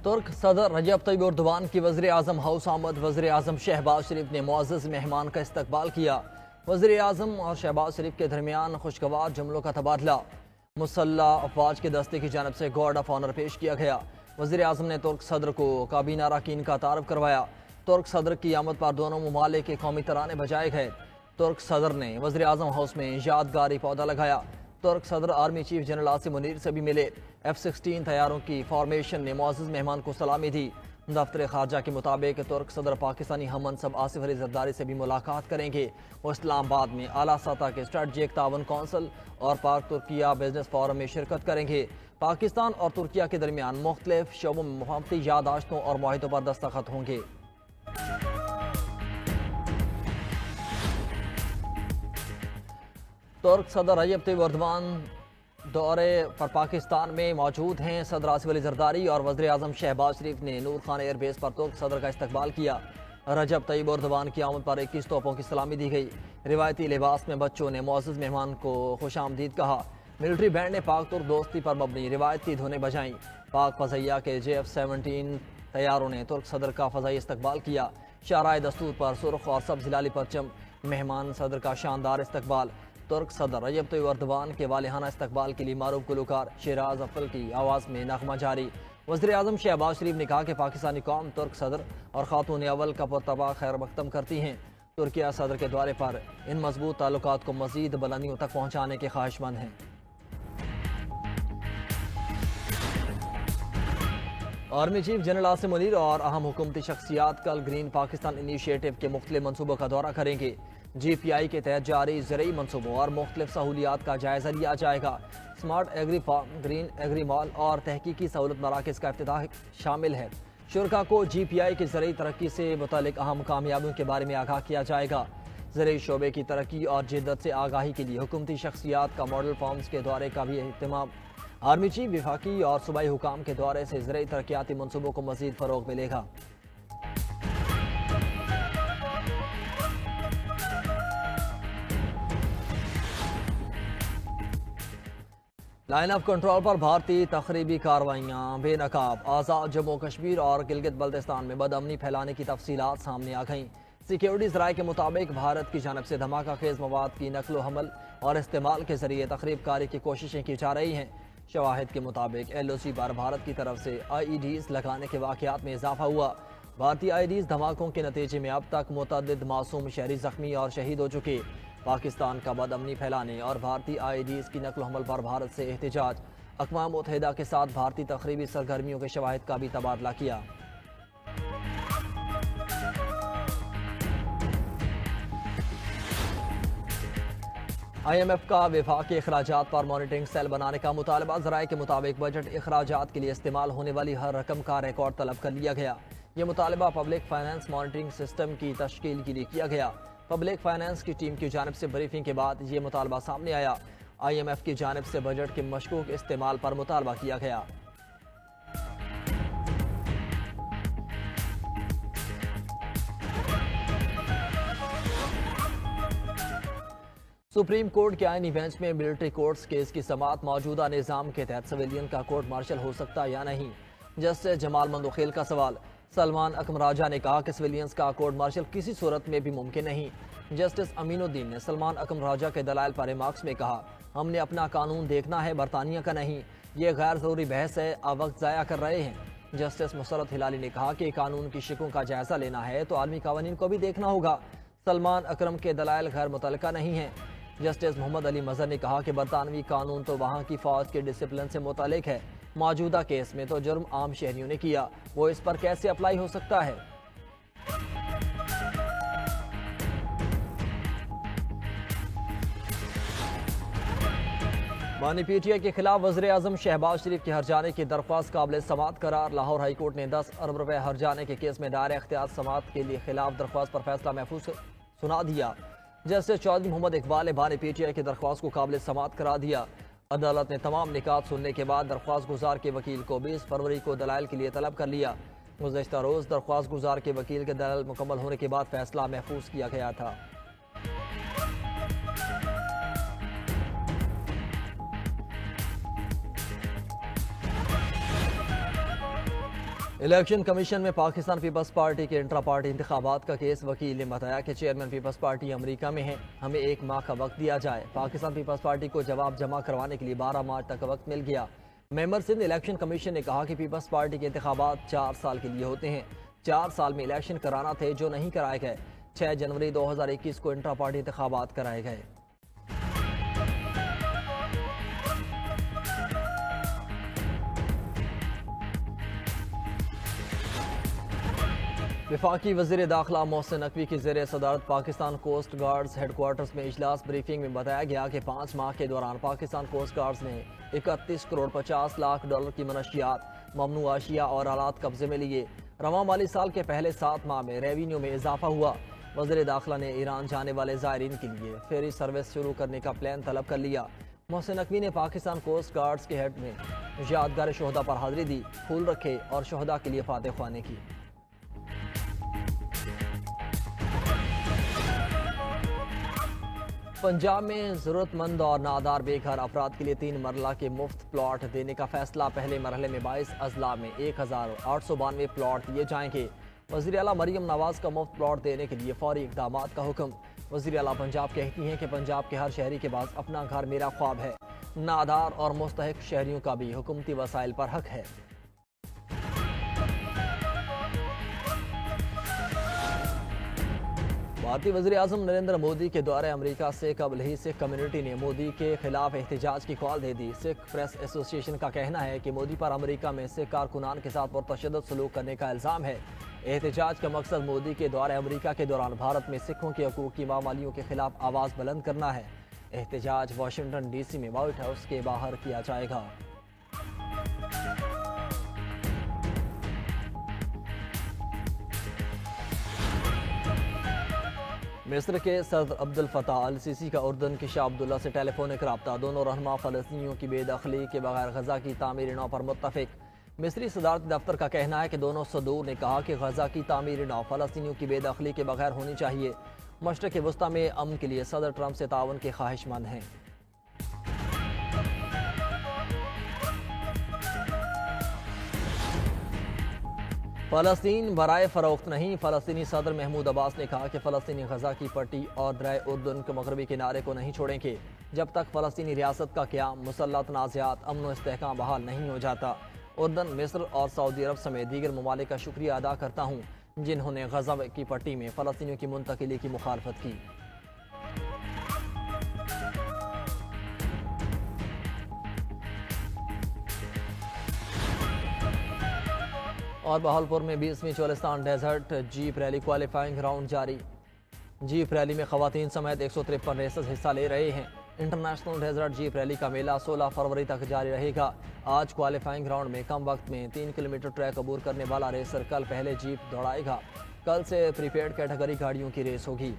ترک صدر رجب طیب اردوان کی وزیر اعظم ہاؤس آمد۔ وزیر اعظم شہباز شریف نے معزز مہمان کا استقبال کیا۔ وزیر اعظم اور شہباز شریف کے درمیان خوشگوار جملوں کا تبادلہ۔ مسلح افواج کے دستے کی جانب سے گارڈ آف آنر پیش کیا گیا۔ وزیر اعظم نے ترک صدر کو کابینہ اراکین کا تعارف کروایا۔ ترک صدر کی آمد پر دونوں ممالک کے قومی ترانے بجائے گئے۔ ترک صدر نے وزیر اعظم ہاؤس میں یادگاری پودا لگایا۔ ترک صدر army chief general Asim Munir سے بھی ملے۔ F-16 طیاروں کی فارمیشن نے معزز مہمان کو سلامی دی۔ دفتر خارجہ کے مطابق ترک صدر پاکستانی ہم منصب آصف علی زرداری سے بھی ملاقات کریں گے۔ وہ اسلام آباد میں اعلیٰ سطح کے اسٹریٹجک تعاون کونسل اور پاک ترکیہ بزنس فورم میں شرکت کریں گے۔ پاکستان اور ترکیہ کے درمیان مختلف شعبوں میں مفاہمتی یادداشتوں اور معاہدوں پر دستخط ہوں گے۔ ترک صدر رجب طیب اردوان دورے پر پاکستان میں موجود ہیں۔ صدر آصف علی زرداری اور وزیر اعظم شہباز شریف نے نور خان ایئر بیس پر ترک صدر کا استقبال کیا۔ رجب طیب اردوان کی آمد پر 21 توپوں کی سلامی دی گئی۔ روایتی لباس میں بچوں نے معزز مہمان کو خوش آمدید کہا۔ ملٹری بینڈ نے پاک ترک دوستی پر مبنی روایتی دھنیں بجائیں۔ پاک فضائیہ کے F-17 طیاروں نے ترک صدر کا فضائی استقبال کیا۔ شاہراہ دستور پر سرخ اور سبز ہلالی پرچم۔ مہمان صدر کا شاندار استقبال۔ ترک صدر رجب طیب اردوان کے والہانہ استقبال کے لیے معروف گلوکار شیراز افضل کی آواز میں نغمہ جاری۔ وزیر اعظم شہباز شریف نے کہا کہ پاکستانی قوم ترک صدر اور خاتون اول کا پرتپا خیر مقدم کرتی ہیں۔ ترکیہ صدر کے دورے پر ان مضبوط تعلقات کو مزید بلندیوں تک پہنچانے کے خواہش مند ہیں۔ Army chief general Asim Munir اور اہم حکومتی شخصیات کل گرین پاکستان انیشیٹو کے مختلف منصوبوں کا دورہ کریں گے۔ GPI کے تحت جاری زرعی منصوبوں اور مختلف سہولیات کا جائزہ لیا جائے گا۔ Smart agri farm, green agri mall اور تحقیقی سہولت مراکز کا افتتاح شامل ہے۔ شرکاء کو GPI کی زرعی ترقی سے متعلق اہم کامیابیوں کے بارے میں آگاہ کیا جائے گا۔ زرعی شعبے کی ترقی اور جدت سے آگاہی کے لیے حکومتی شخصیات کا ماڈل فارمز کے دورے کا بھی اہتمام۔ آرمی چیف، وفاقی اور صوبائی حکام کے دورے سے زرعی ترقیاتی منصوبوں کو مزید فروغ ملے گا۔ لائن آف کنٹرول پر بھارتی تخریبی کارروائیاں بے نقاب۔ آزاد جموں کشمیر اور گلگت بلتستان میں بدامنی پھیلانے کی تفصیلات سامنے آ گئیں۔ سیکیورٹی ذرائع کے مطابق بھارت کی جانب سے دھماکہ خیز مواد کی نقل و حمل اور استعمال کے ذریعے تخریب کاری کی کوششیں کی جا رہی ہیں۔ شواہد کے مطابق LOC پر بھارت کی طرف سے IEDs لگانے کے واقعات میں اضافہ ہوا۔ بھارتی IEDs دھماکوں کے نتیجے میں اب تک متعدد معصوم شہری زخمی اور شہید ہو چکے۔ پاکستان کا بدامنی پھیلانے اور بھارتی IEDs کی نقل و حمل پر بھارت سے احتجاج۔ اقوام متحدہ کے ساتھ بھارتی تخریبی سرگرمیوں کے شواہد کا بھی تبادلہ کیا۔ IMF کا وفاقی اخراجات پر مانیٹرنگ سیل بنانے کا مطالبہ۔ ذرائع کے مطابق بجٹ اخراجات کے لیے استعمال ہونے والی ہر رقم کا ریکارڈ طلب کر لیا گیا۔ یہ مطالبہ پبلک فائنانس مانیٹرنگ سسٹم کی تشکیل کے لیے کیا گیا۔ پبلک فائنانس کی ٹیم کی جانب سے بریفنگ کے بعد یہ مطالبہ سامنے آیا۔ IMF کی جانب سے بجٹ کے مشکوک استعمال پر مطالبہ کیا گیا۔ سپریم کورٹ کے آئینی بینچ میں ملٹری کورٹس کیس کی سماعت۔ موجودہ نظام کے تحت سویلین کا کورٹ مارشل ہو سکتا یا نہیں؟ جسٹس جمال مندوخیل کا سوال۔ سلمان اکرم راجہ نے کہا کہ سویلینز کا کورٹ مارشل کسی صورت میں بھی ممکن نہیں۔ جسٹس امین الدین نے سلمان اکرم راجہ کے دلائل پر ریمارکس میں کہا، ہم نے اپنا قانون دیکھنا ہے، برطانیہ کا نہیں۔ یہ غیر ضروری بحث ہے، آپ وقت ضائع کر رہے ہیں۔ جسٹس مسرت ہلالی نے کہا کہ قانون کی شکوں کا جائزہ لینا ہے تو عالمی قوانین کو بھی دیکھنا ہوگا۔ سلمان اکرم کے دلائل غیر متعلقہ نہیں ہیں۔ جسٹس محمد علی مظہر نے کہا کہ برطانوی قانون تو وہاں کی فوج کے ڈسپلن سے متعلق ہے۔ موجودہ کیس میں تو جرم عام شہریوں نے کیا، وہ اس پر کیسے اپلائی ہو سکتا ہے؟ بانی PTI کے خلاف وزیر اعظم شہباز شریف کے ہر جانے کی درخواست قابل سماعت قرار۔ لاہور ہائی کورٹ نے 10 ارب روپے ہر جانے کے کیس میں دائرہ اختیار سماعت کے لیے خلاف درخواست پر فیصلہ محفوظ سنا دیا۔ جسٹس چودھری محمد اقبال نے بانی PTI کی درخواست کو قابل سماعت قرار دیا۔ عدالت نے تمام نکات سننے کے بعد درخواست گزار کے وکیل کو 20 فروری کو دلائل کے لیے طلب کر لیا۔ گزشتہ روز درخواست گزار کے وکیل کے دلائل مکمل ہونے کے بعد فیصلہ محفوظ کیا گیا تھا۔ الیکشن کمیشن میں پاکستان پیپلز پارٹی کے انٹرا پارٹی انتخابات کا کیس، وکیل نے بتایا کہ چیئرمین پیپلز پارٹی امریکہ میں ہیں، ہمیں 1 ماہ کا وقت دیا جائے۔ پاکستان پیپلز پارٹی کو جواب جمع کروانے کے لیے 12 مارچ تک وقت مل گیا۔ ممبر سندھ الیکشن کمیشن نے کہا کہ پیپلز پارٹی کے انتخابات 4 سال کے لیے ہوتے ہیں، 4 سال میں الیکشن کرانا تھے جو نہیں کرائے گئے۔ 6 جنوری 2021 کو انٹرا پارٹی انتخابات کرائے گئے۔ وفاقی وزیر داخلہ محسن نقوی کی زیر صدارت Pakistan coast guards headquarters میں اجلاس بریفنگ میں بتایا گیا کہ 5 ماہ کے دوران پاکستان کوسٹ گارڈز نے 31 کروڑ 50 لاکھ ڈالر کی منشیات، ممنوع اشیاء اور آلات قبضے میں لیے۔ رواں مالی سال کے پہلے 7 ماہ میں ریونیو میں اضافہ ہوا۔ وزیر داخلہ نے ایران جانے والے زائرین کے لیے فیری سروس شروع کرنے کا پلان طلب کر لیا۔ محسن نقوی نے پاکستان کوسٹ گارڈز کے ہیڈ میں یادگار شہداء پر حاضری دی، پھول رکھے اور شہداء کے لیے فاتح خوانی کی۔ پنجاب میں ضرورت مند اور نادار بے گھر افراد کے لیے 3 مرلہ کے مفت پلاٹ دینے کا فیصلہ۔ پہلے مرحلے میں 22 اضلاع میں 1892 پلاٹ دیے جائیں گے۔ وزیر اعلیٰ مریم نواز کا مفت پلاٹ دینے کے لیے فوری اقدامات کا حکم۔ وزیر اعلیٰ پنجاب کہتی ہیں کہ پنجاب کے ہر شہری کے پاس اپنا گھر میرا خواب ہے۔ نادار اور مستحق شہریوں کا بھی حکومتی وسائل پر حق ہے۔ بھارتی وزیر اعظم نریندر مودی کے دورے امریکہ سے قبل ہی سکھ کمیونٹی نے مودی کے خلاف احتجاج کی کال دے دی۔ سکھ پریس ایسوسی ایشن کا کہنا ہے کہ مودی پر امریکہ میں سکھ کارکنان کے ساتھ پرتشدد سلوک کرنے کا الزام ہے۔ احتجاج کا مقصد مودی کے دورے امریکہ کے دوران بھارت میں سکھوں کے حقوق کی پامالیوں کے خلاف آواز بلند کرنا ہے۔ احتجاج واشنگٹن ڈی سی میں وائٹ ہاؤس کے باہر کیا جائے گا۔ مصر کے صدر عبد الفتاح السیسی کا اردن کے شاہ عبداللہ سے ٹیلی فونک رابطہ۔ دونوں رہنما فلسطینیوں کی بے دخلی کے بغیر غزہ کی تعمیری نو پر متفق۔ مصری صدارتی دفتر کا کہنا ہے کہ دونوں صدور نے کہا کہ غزہ کی تعمیری نو فلسطینیوں کی بے دخلی کے بغیر ہونی چاہیے۔ مشرق وسطیٰ میں امن کے لیے صدر ٹرمپ سے تعاون کے خواہش مند ہیں۔ فلسطین برائے فروخت نہیں، فلسطینی صدر محمود عباس نے کہا کہ فلسطینی غزہ کی پٹی اور دریائے اردن کے مغربی کنارے کو نہیں چھوڑیں گے جب تک فلسطینی ریاست کا قیام، مسلح تنازعات، امن و استحکام بحال نہیں ہو جاتا۔ اردن، مصر اور سعودی عرب سمیت دیگر ممالک کا شکریہ ادا کرتا ہوں جنہوں نے غزہ کی پٹی میں فلسطینیوں کی منتقلی کی مخالفت کی۔ اور بہاولپور میں 20ویں Cholistan desert jeep rally qualifying round جاری۔ جیپ ریلی میں خواتین سمیت 153 ریسرز حصہ لے رہے ہیں۔ انٹرنیشنل ڈیزرٹ جیپ ریلی کا میلہ 16 فروری تک جاری رہے گا۔ آج کوالیفائنگ راؤنڈ میں کم وقت میں 3 کلومیٹر ٹریک عبور کرنے والا ریسر کل پہلے جیپ دوڑائے گا۔ کل سے پری پیڈ کیٹیگری گاڑیوں کی ریس ہوگی۔